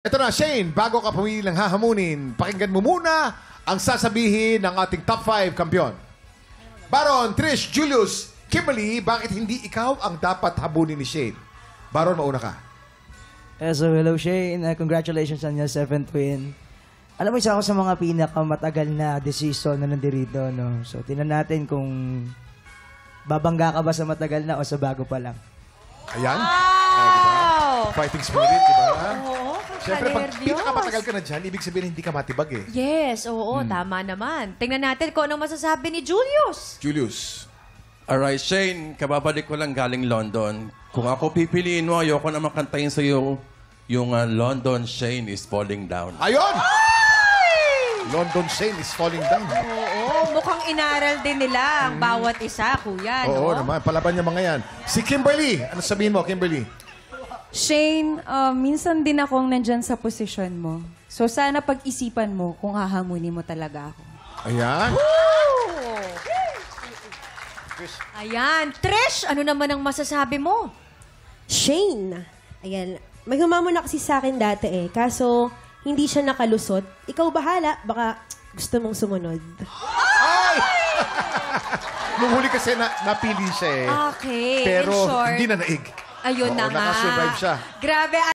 Ito na, Shane, bago ka pumili ng hahamunin, pakinggan mo muna ang sasabihin ng ating top 5 kampiyon. Baron, Trish, Julius, Kimberly, bakit hindi ikaw ang dapat habunin ni Shane? Baron, mauna ka. So hello Shane, congratulations on your 7th win. Alam mo, isa ako sa mga pinakamatagal na decision na nandirito, no? So tingnan natin kung babangga ka ba sa matagal na o sa bago pa lang. Ayan. Wow! Fighting spirit, di ba? Oo, Siyempre, pag kakanervyos. pinakamatagal ka na dyan, ibig sabihin hindi ka matibag eh. Yes, oo, tama naman. Tingnan natin kung anong masasabi ni Julius. Julius. Alright, Shane, kababalik ko lang galing London. Kung ako pipiliin mo, ayoko na makantayin sa yung London Shane is falling down. Ayon! London Shane is falling down. Oo, mukhang inaral din nila ang bawat isa, kuya, Oo no? naman, palaban niya mga yan. Si Kimberly, ano sabihin mo, Kimberly? Shane, minsan din akong nandyan sa posisyon mo. So sana pag-isipan mo kung hahamunin mo talaga ako. Ayan. Ayan. Trish, ano naman ang masasabi mo? Shane. Ayan. May humamon na kasi sa akin dati eh. Kaso, hindi siya nakalusot. Ikaw bahala. Baka gusto mong sumunod. Ay! Nung huli kasi napili siya eh. Okay, Pero in short. hindi na naig. Ayun Oo, na nga. nakasurvive siya. Grabe.